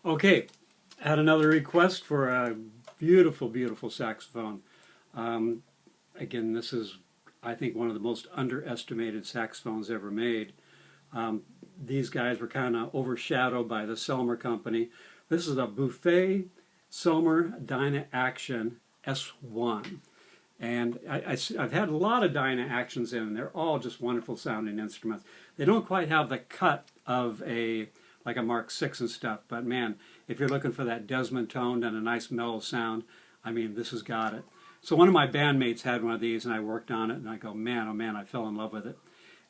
Okay, had another request for a beautiful, beautiful saxophone. Um, Again, this is, I think, one of the most underestimated saxophones ever made. Um, these guys were kind of overshadowed by the Selmer company. This is a Buffet Selmer Dyna Action S1. And I've had a lot of Dyna Actions in, and they're all just wonderful sounding instruments. They don't quite have the cut of like a Mark VI and stuff, but man, if you're looking for that Desmond tone and a nice mellow sound, I mean, this has got it. So one of my bandmates had one of these, and I worked on it, and I go, man, oh man, I fell in love with it.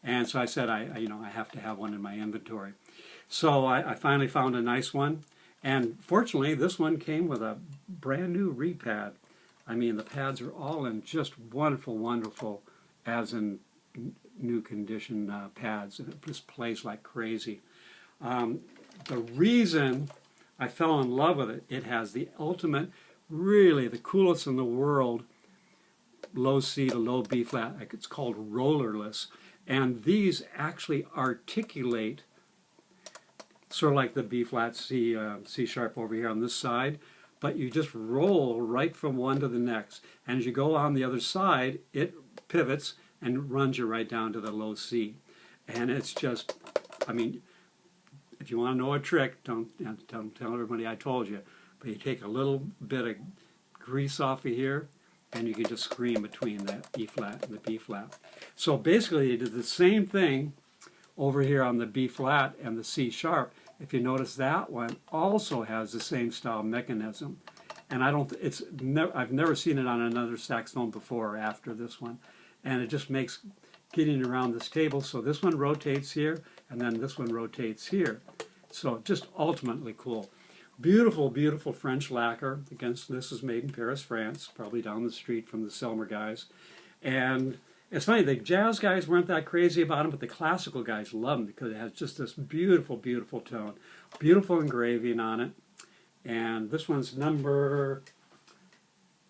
And so I said, I have to have one in my inventory. So I finally found a nice one, and fortunately, this one came with a brand new repad. I mean, the pads are all in just wonderful, wonderful, as in new condition pads, and it just plays like crazy. Um, the reason I fell in love with it, it has the ultimate, really the coolest in the world, low C to low B flat. It's called rollerless. And these actually articulate sort of like the B flat C sharp over here on this side, but you just roll right from one to the next. And as you go on the other side, it pivots and runs you right down to the low C. And it's just, I mean, if you want to know a trick, don't tell everybody I told you, but you take a little bit of grease off of here, and you can just scream between the E flat and the B flat. So basically, you did the same thing over here on the B flat and the C sharp. If you notice, that one also has the same style mechanism, and I've never seen it on another saxophone before or after this one, and it just makes getting around this table. So this one rotates here, and then this one rotates here. So just ultimately cool. Beautiful, beautiful French lacquer. Again, this is made in Paris, France, probably down the street from the Selmer guys. And it's funny, the jazz guys weren't that crazy about them, but the classical guys love them because it has just this beautiful, beautiful tone. Beautiful engraving on it. And this one's number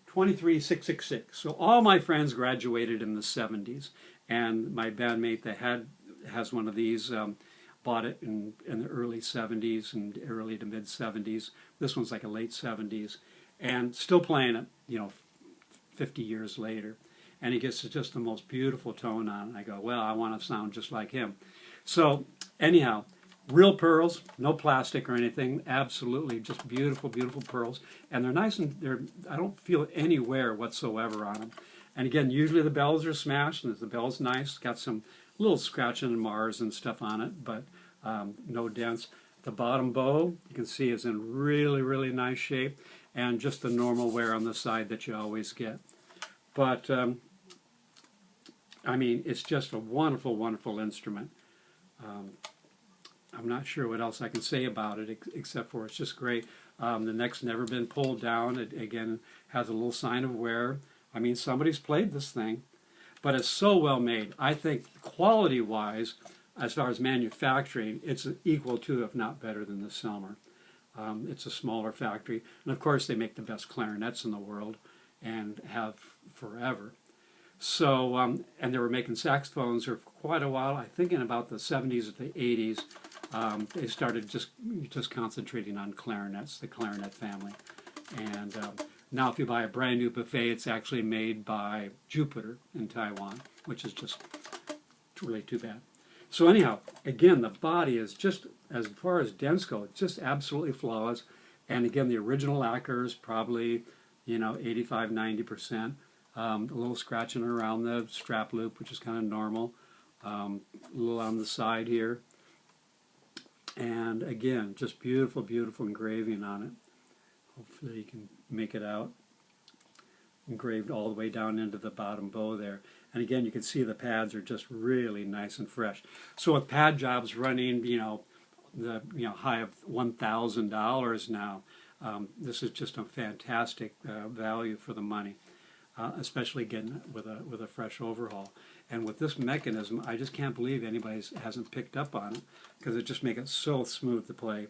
23666. So all my friends graduated in the 70s. And my bandmate that has one of these bought it in the early 70s and early to mid 70s. This one's like a late 70s, and still playing it, 50 years later. And he gets just the most beautiful tone on it. And I go, well, I want to sound just like him. So anyhow, real pearls, no plastic or anything. Absolutely, just beautiful, beautiful pearls, and they're nice, and I don't feel any wear whatsoever on them. And again, usually the bells are smashed, and the bell's nice. Got some little scratching and mars and stuff on it, but no dents. The bottom bow, you can see, is in really, really nice shape, and just the normal wear on the side that you always get. But, I mean, it's just a wonderful, wonderful instrument. I'm not sure what else I can say about it, except for it's just great. The neck's never been pulled down. It, again, has a little sign of wear. I mean, somebody's played this thing, but it's so well made. I think quality-wise, as far as manufacturing, it's equal to, if not better than the Selmer. It's a smaller factory, and of course they make the best clarinets in the world and have forever. So, and they were making saxophones for quite a while. I think in about the 70s or the 80s, they started just concentrating on clarinets, the clarinet family, and now if you buy a brand new Buffet, it's actually made by Jupiter in Taiwan, which is just really too bad. So anyhow, again, the body is just, as far as dents go, it's just absolutely flawless. And again, the original lacquer is probably, 85, 90%. A little scratching around the strap loop, which is kind of normal. A little on the side here. And again, just beautiful, beautiful engraving on it. Hopefully you can make it out. Engraved all the way down into the bottom bow there. And again, you can see the pads are just really nice and fresh. So with pad jobs running, the high of $1,000 now, this is just a fantastic value for the money, especially again with a fresh overhaul. And with this mechanism, I just can't believe anybody hasn't picked up on it, because it just makes it so smooth to play.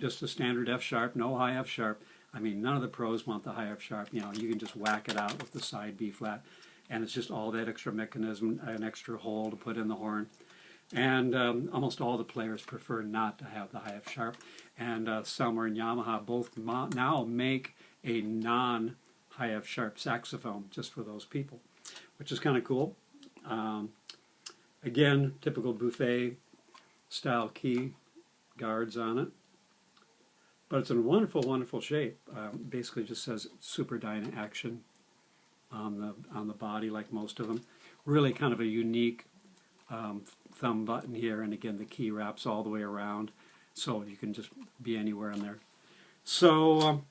Just a standard F sharp, no high F sharp. I mean, none of the pros want the high F sharp. You can just whack it out with the side B flat, and it's just all that extra mechanism, an extra hole to put in the horn. And almost all the players prefer not to have the high F sharp. And Selmer and Yamaha both now make a non-high F sharp saxophone just for those people, which is kind of cool. Again, typical buffet style key guards on it. But it's in a wonderful, wonderful shape. Basically just says Super Dyna Action on the body, like most of them. Really kind of a unique thumb button here, and again the key wraps all the way around, so you can just be anywhere in there. So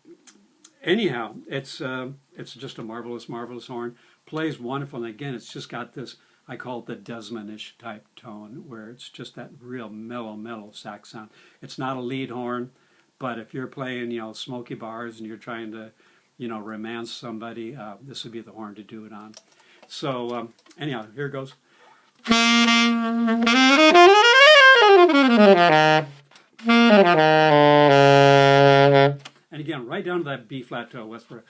anyhow, it's just a marvelous, marvelous horn. Plays wonderful, and again, it's just got this, I call it the Desmond-ish type tone, where it's just that real mellow, mellow sax sound. It's not a lead horn, but if you're playing, smoky bars and you're trying to, romance somebody, this would be the horn to do it on. So anyhow, here it goes. And again, right down to that B flat to a whisper.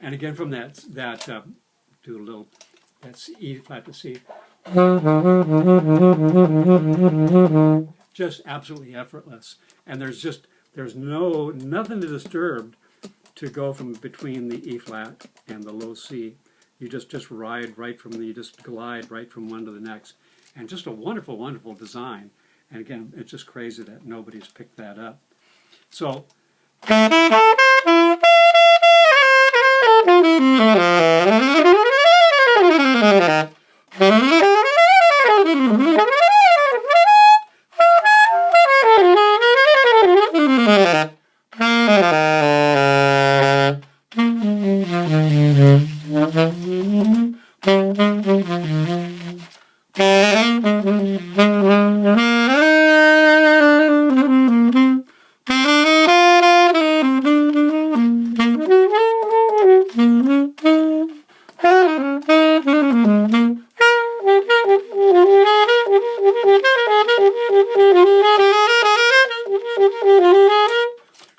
And again from that do a little, that's E flat to C. Just absolutely effortless. And there's nothing to disturb to go from between the E flat and the low C. You just ride right from you just glide right from one to the next. And just a wonderful, wonderful design. And again, it's just crazy that nobody's picked that up. So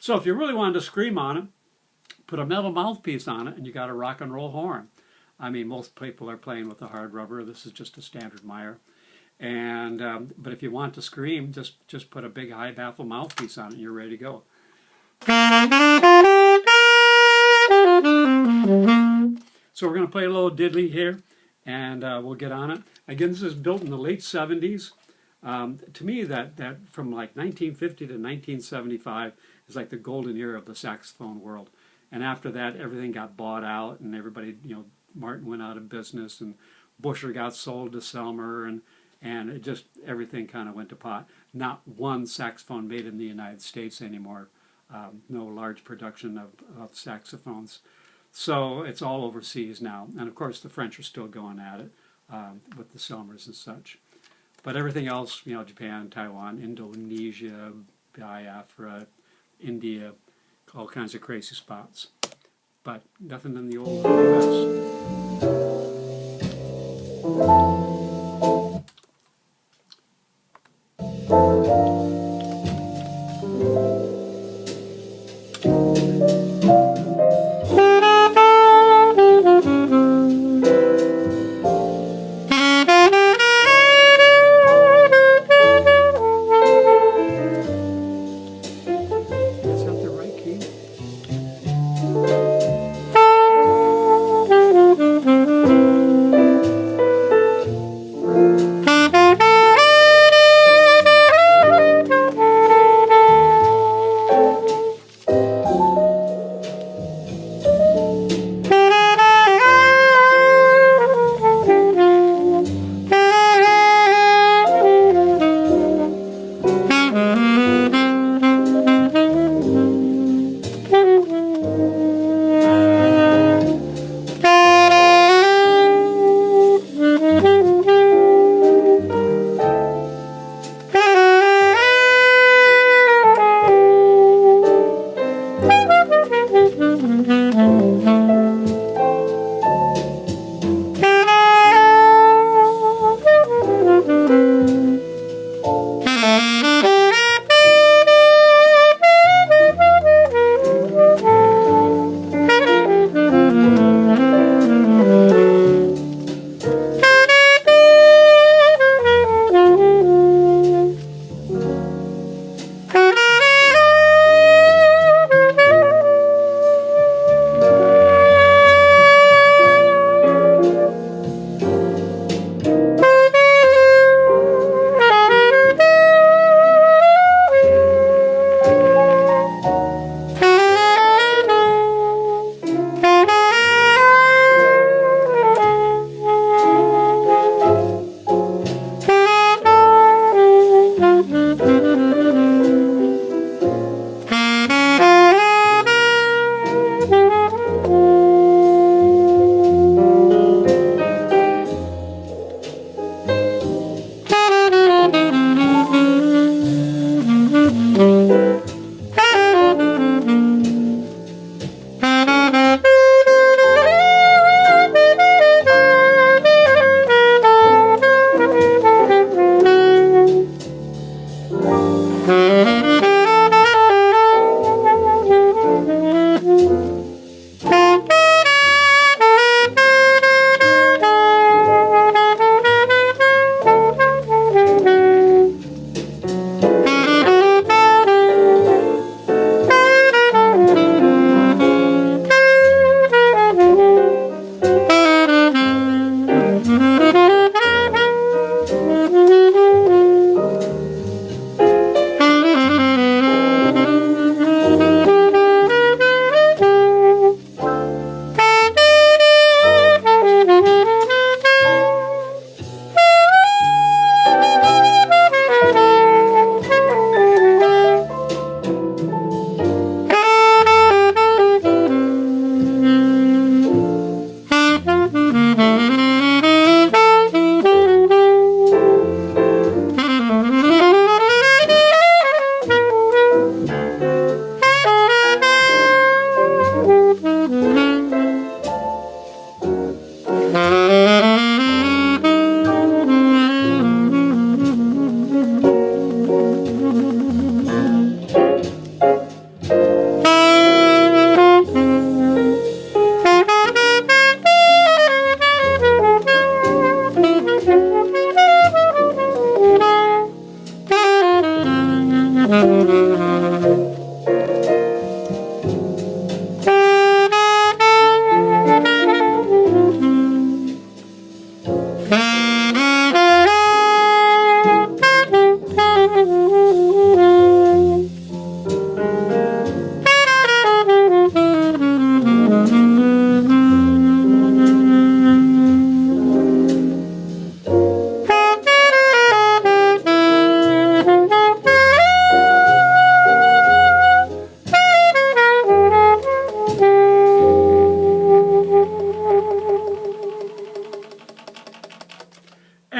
So if you really wanted to scream on it, put a metal mouthpiece on it and you got a rock and roll horn. I mean, most people are playing with a hard rubber. This is just a standard Meyer. And but if you want to scream, just put a big high baffle mouthpiece on it and you're ready to go. So we're going to play a little diddly here, and we'll get on it. Again, this is built in the late 70s. To me, that from like 1950 to 1975 is like the golden era of the saxophone world. And after that, everything got bought out, and everybody, Martin went out of business, and Busher got sold to Selmer, and it just, everything kind of went to pot. Not one saxophone made in the United States anymore. No large production of saxophones. So it's all overseas now. And of course, the French are still going at it with the Selmers and such. But everything else, Japan, Taiwan, Indonesia, Biafra, India, all kinds of crazy spots. But nothing in the old US.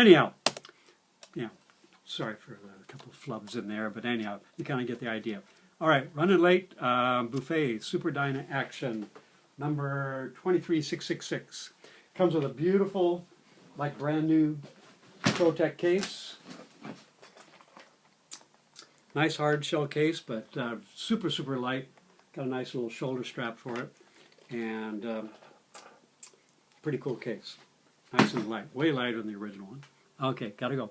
anyhow, yeah, sorry for a couple of flubs in there, but anyhow, you kind of get the idea. All right, running late, Buffet Super Dyna Action, number 23666. Comes with a beautiful, like brand new Protect case. Nice hard shell case, but super, super light. Got a nice little shoulder strap for it. And pretty cool case. Nice and light. Way lighter than the original one. Okay, gotta go.